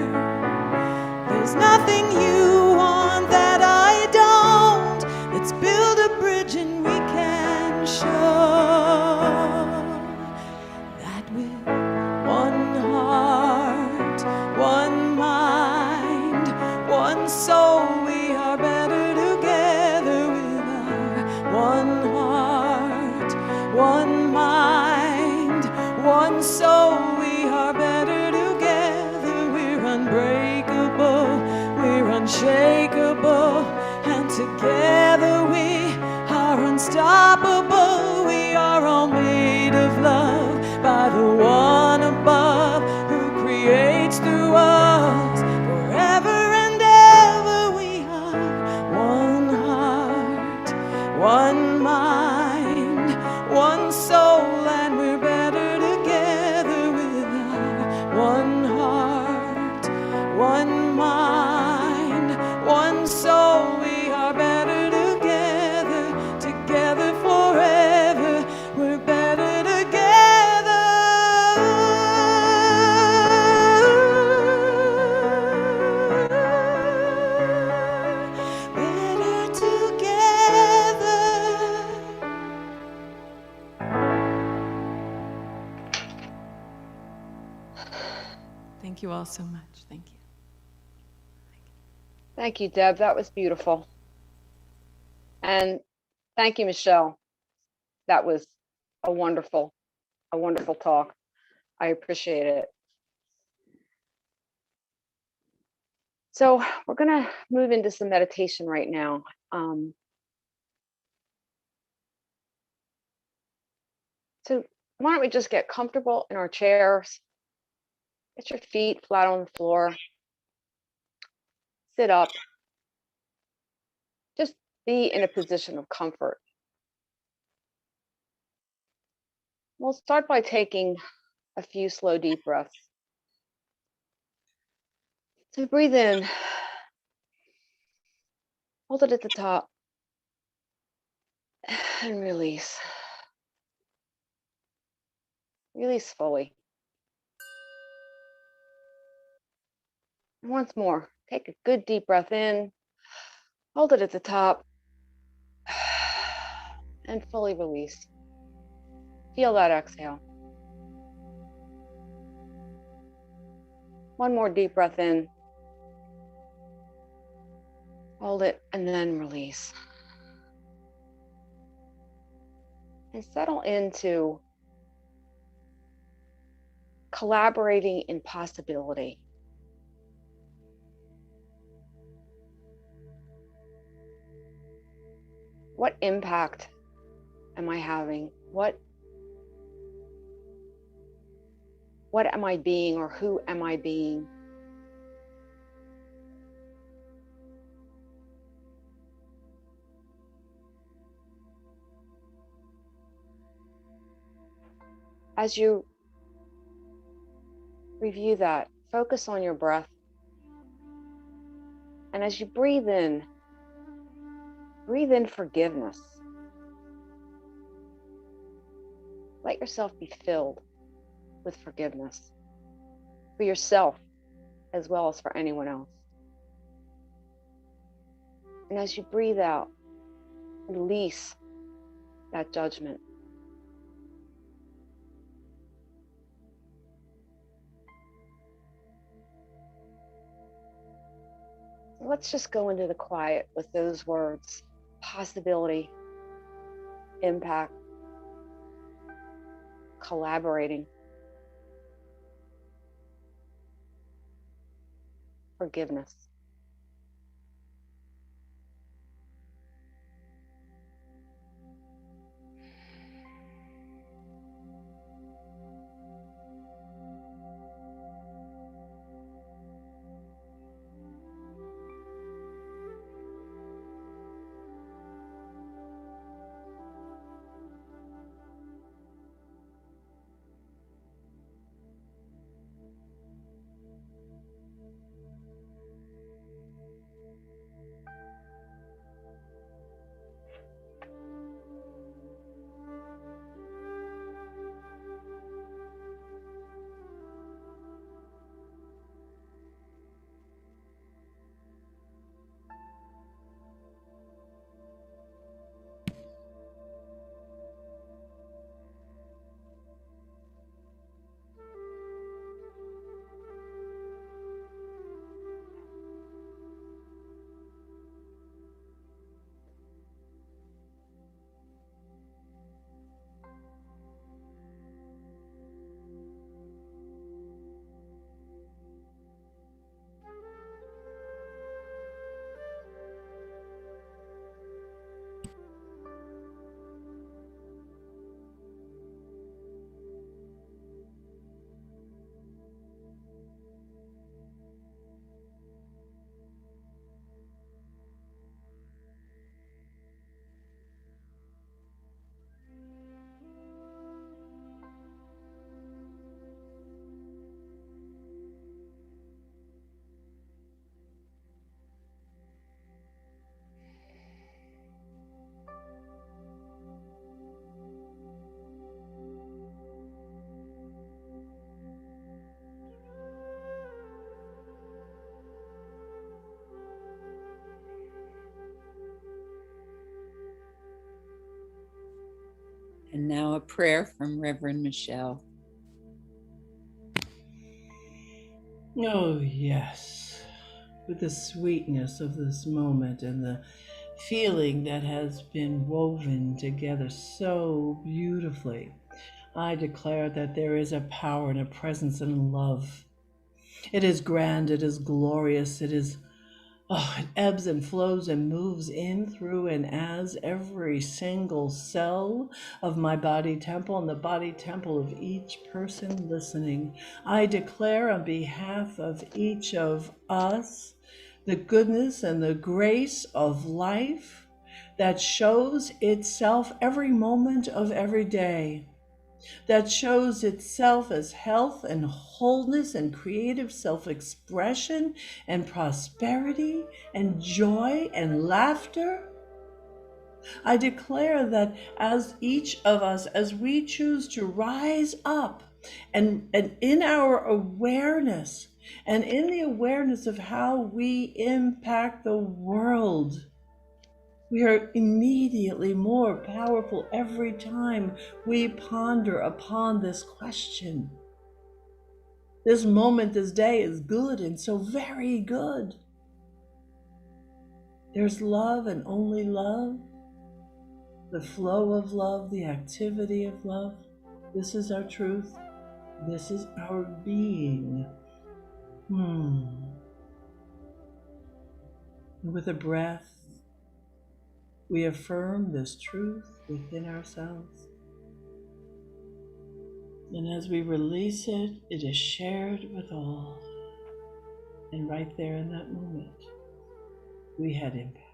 There's nothing you want that I don't. Let's build a bridge and we can show that with one heart, one mind, one soul, we are better together. With our one heart, one mind, one soul, we are better together. We're unbreakable, we're unshakable, and together we are unstoppable. We are all made of love by the one above who creates through us. Forever and ever we are one heart, one mind, one soul, and we're better together. With our one heart, one mind, one soul, we are better together, together forever. We're better together. Better together. Thank you all so much. Thank you. Thank you, Deb. That was beautiful. And thank you, Michelle. That was a wonderful talk. I appreciate it. So we're going to move into some meditation right now. So why don't we just get comfortable in our chairs? Get your feet flat on the floor. Sit up. Just be in a position of comfort. We'll start by taking a few slow, deep breaths. So breathe in. Hold it at the top. And release. Release fully. And once more, take a good deep breath in. Hold it at the top. And fully release. Feel that exhale. One more deep breath in. Hold it and then release. And settle into collaborating in possibility. What impact am I having? What am I being, or who am I being? As you review that, focus on your breath. And as you breathe in forgiveness. Let yourself be filled with forgiveness for yourself as well as for anyone else. And as you breathe out, release that judgment. Let's just go into the quiet with those words: possibility, impact, collaborating, forgiveness. And now a prayer from Reverend Michelle. Oh, yes. With the sweetness of this moment and the feeling that has been woven together so beautifully, I declare that there is a power and a presence and love. It is grand, it is glorious, it ebbs and flows and moves in, through, and as every single cell of my body temple and the body temple of each person listening. I declare on behalf of each of us the goodness and the grace of life that shows itself every moment of every day, that shows itself as health and wholeness and creative self-expression and prosperity and joy and laughter. I declare that as each of us, as we choose to rise up and in our awareness and in the awareness of how we impact the world, we are immediately more powerful every time we ponder upon this question. This moment, this day is good and so very good. There's love and only love, the flow of love, the activity of love. This is our truth. This is our being. And with a breath, we affirm this truth within ourselves. And as we release it, it is shared with all. And right there in that moment, we had impact.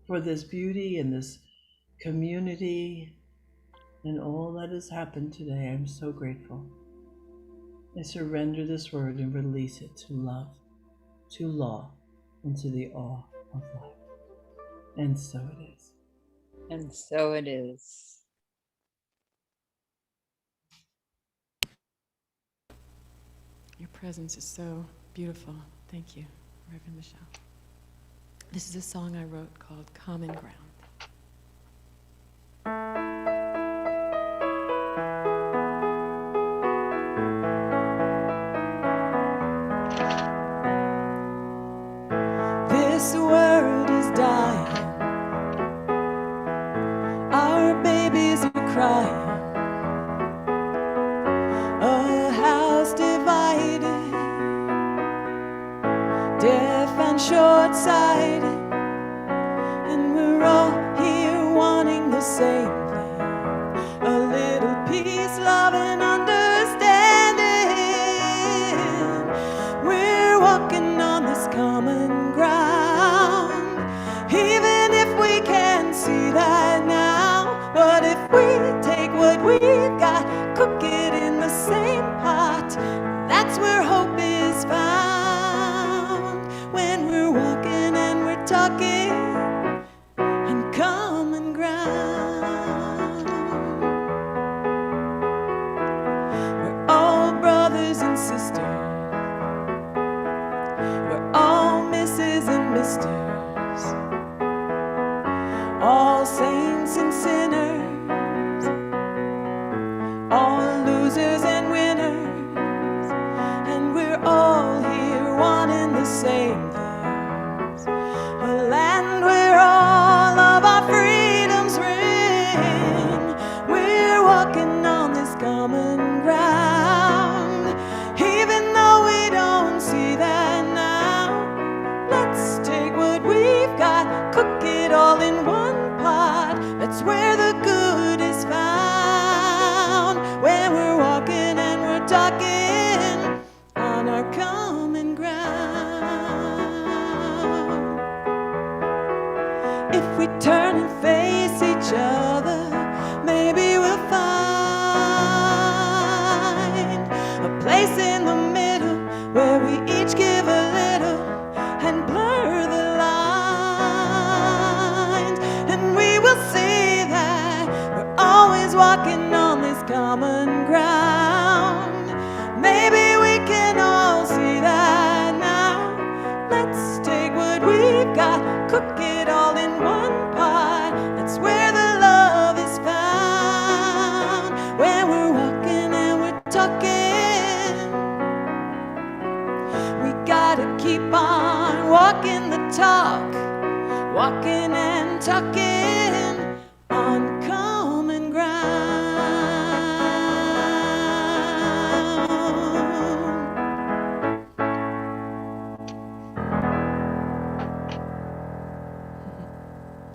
For this beauty and this community and all that has happened today. I'm so grateful. I surrender this word and release it to love, to law, and to the awe of life. And so it is. And so it is. Your presence is so beautiful. Thank you, Reverend Michelle. This is a song I wrote called Common Ground. This world is dying. Our babies are crying. A house divided, deaf and short-sighted, and we're all here wanting the same thing. A little peace, love, and understanding. We're walking on this common ground, even if we can't see that now. But if we take what we've got, cook it in the same pot, that's where hope is found. When we're walking and we're talking in common ground, we're all brothers and sisters, we're all Mrs. and Misters, all saints and sinners, all losers and winners, and we're all here wanting the same things. A land where all of our freedoms ring. We're walking on this common ground, even though we don't see that now. Let's take what we've got, cook it all in one pot, that's where the good is found. When we're walking and we're talking on our common ground. If we turn and face each other, maybe we'll find a place in the middle where we each give a little and blur the lines, and we will see that we're always walking on this common ground. Maybe we can all see that now. Let's take what we've got, cook it all in one pot, that's where the love is found. When we're walking and we're talking, we gotta keep on walking the talk, walking and talking on common ground.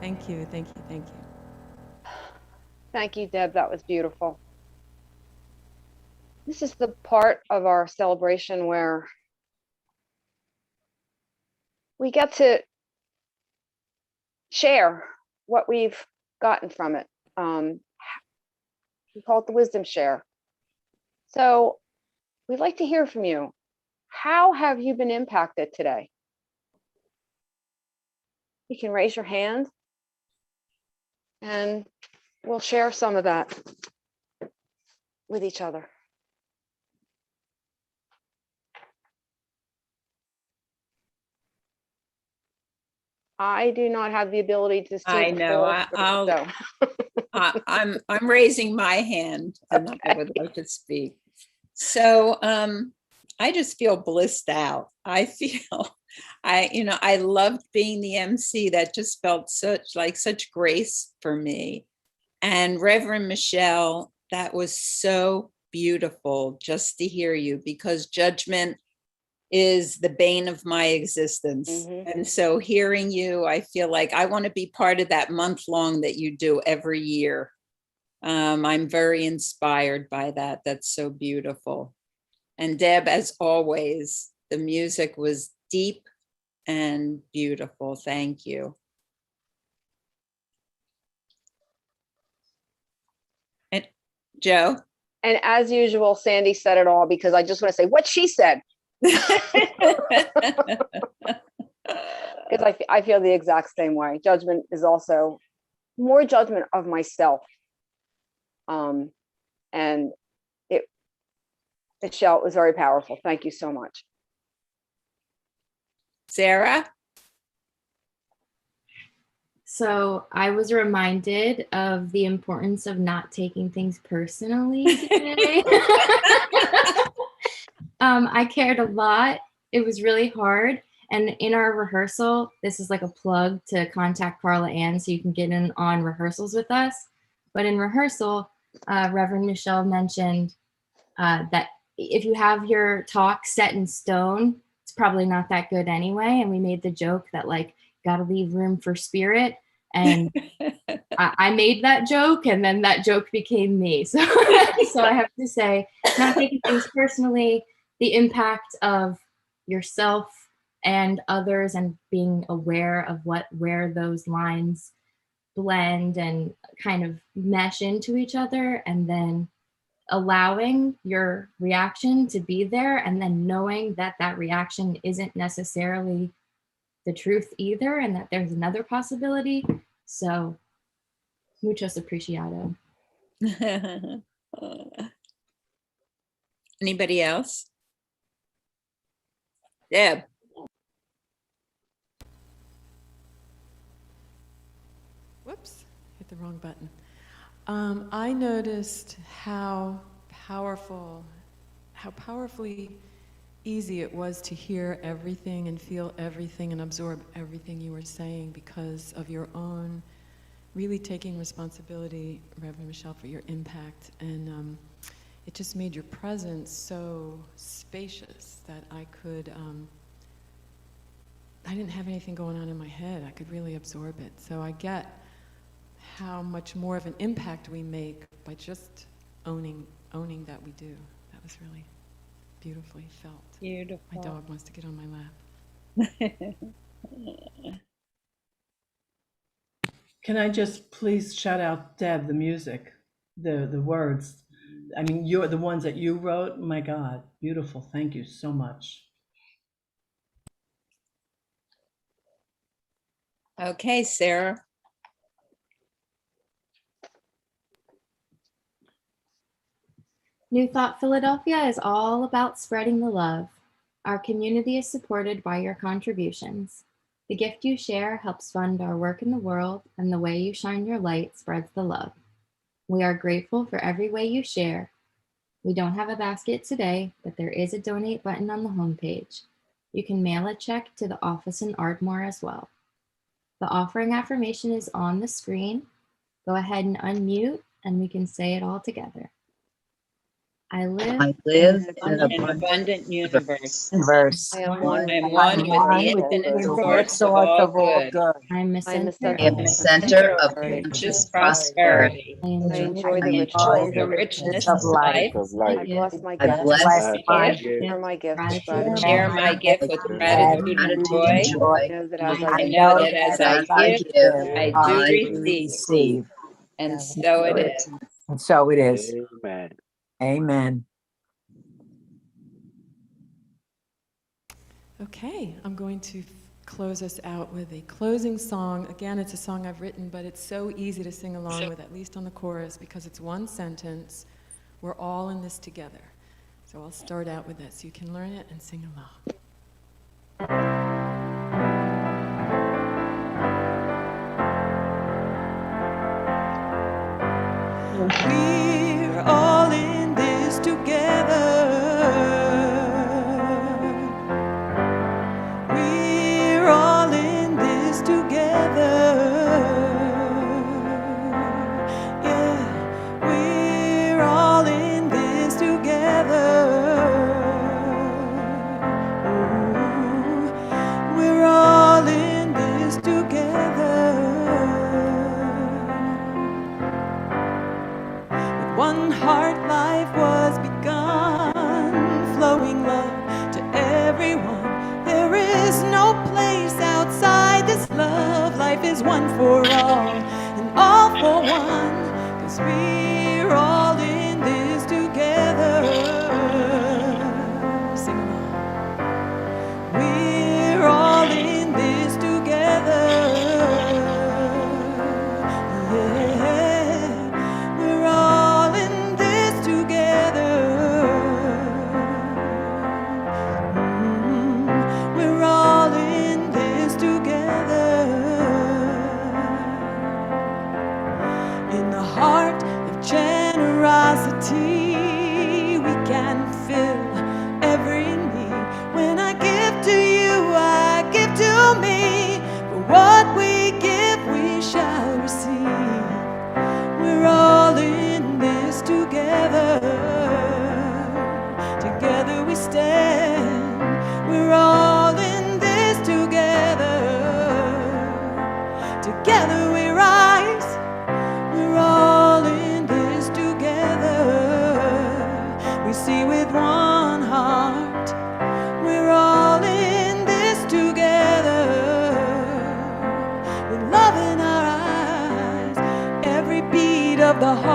Thank you, thank you, thank you. Thank you, Deb. That was beautiful. This is the part of our celebration where we get to share what we've gotten from it. We call it the wisdom share. So we'd like to hear from you. How have you been impacted today? You can raise your hand and we'll share some of that with each other. I do not have the ability to see. I know. I'm raising my hand and I would like to speak. So I just feel blissed out. I feel I loved being the MC. That just felt such grace for me. And Reverend Michelle, that was so beautiful just to hear you, because judgment is the bane of my existence. Mhm. And so hearing you, I feel like I want to be part of that month long that you do every year. I'm very inspired by that. That's so beautiful. And Deb, as always, the music was deep and beautiful. Thank you. Joe? And as usual, Sandy said it all because I just want to say what she said. Because I feel the exact same way. Judgment is also more judgment of myself. And Michelle, it was very powerful. Thank you so much. Sarah? So I was reminded of the importance of not taking things personally today. I cared a lot. It was really hard. And in our rehearsal, this is like a plug to contact Carla Ann so you can get in on rehearsals with us. But in rehearsal, Reverend Michelle mentioned that if you have your talk set in stone, it's probably not that good anyway. And we made the joke that like, got to leave room for spirit. And I made that joke, and then that joke became me. So, so I have to say, not taking things personally, the impact of yourself and others, and being aware of where those lines blend and kind of mesh into each other, and then allowing your reaction to be there, and then knowing that that reaction isn't necessarily the truth either, and that there's another possibility. So muchos apreciado. Anybody else? Deb? Whoops, hit the wrong button. I noticed how powerfully easy it was to hear everything and feel everything and absorb everything you were saying because of your own really taking responsibility, Reverend Michelle, for your impact. And it just made your presence so spacious that I didn't have anything going on in my head. I could really absorb it. So I get how much more of an impact we make by just owning that we do. That was really beautifully felt. Beautiful. My dog wants to get on my lap. Can I just please shout out, Deb, the music, the words. I mean, you're the ones that you wrote. My God, beautiful. Thank you so much. Okay, Sarah. New Thought Philadelphia is all about spreading the love. Our community is supported by your contributions. The gift you share helps fund our work in the world, and the way you shine your light spreads the love. We are grateful for every way you share. We don't have a basket today, but there is a donate button on the homepage. You can mail a check to the office in Ardmore as well. The offering affirmation is on the screen. Go ahead and unmute, and we can say it all together. I live in an abundant universe. universe. I am one with with the the infinite source of all good. I'm a I am center a of center of Conscious prosperity. I I enjoy enjoy the Enjoy richness the richness of life. I bless my I gift. bless my gift. Share my gift. with Gratitude. Share my gift with gratitude and joy. I know that as I I know that as I give, I do receive. And so it is. And so it is. Amen. Okay, I'm going to close us out with a closing song. Again, it's a song I've written, but it's so easy to sing along with, at least on the chorus, because it's one sentence. We're all in this together. So I'll start out with it so you can learn it and sing along. We're all in this together. We're all in this together. Yeah, we're all in this together. Ooh, we're all in this together. One heart life was begun, flowing love to everyone. There is no place outside this love. Life is one for all and all for one, 'cause we're all in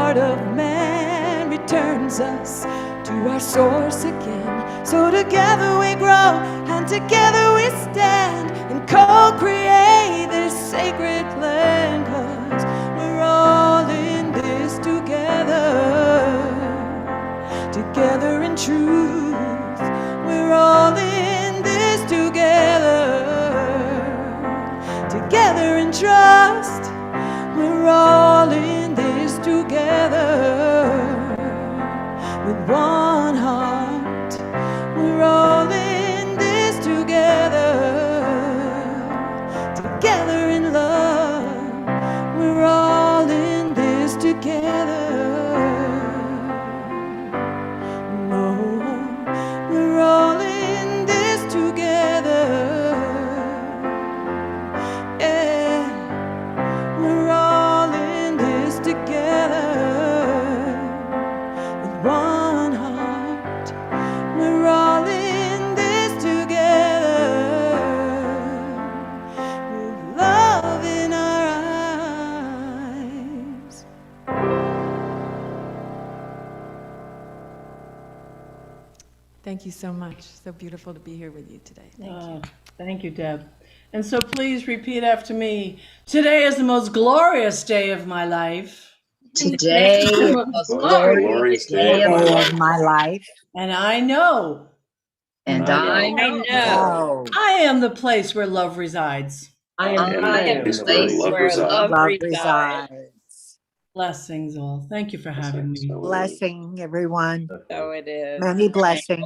heart of man returns us to our source again. So together we grow and together we stand and co-create this sacred plan, 'cause we're all in this together, together in truth. We're all in this together, together in trust. We're all in this together with one heart. We're all in this together, together in love. We're all in this together. No, we're all in this together. Yeah, we're all in this together with one heart. We're all in this together with love in our eyes. Thank you so much. So beautiful to be here with you today. Thank you. Thank you, Deb. And so please repeat after me. Today is the most glorious day of my life. Today is the most glorious day of my life. And I know And I know I am the place where love resides. I am the place where love resides. Blessings all. Thank you for having me. blessing everyone. So it is. Many blessings.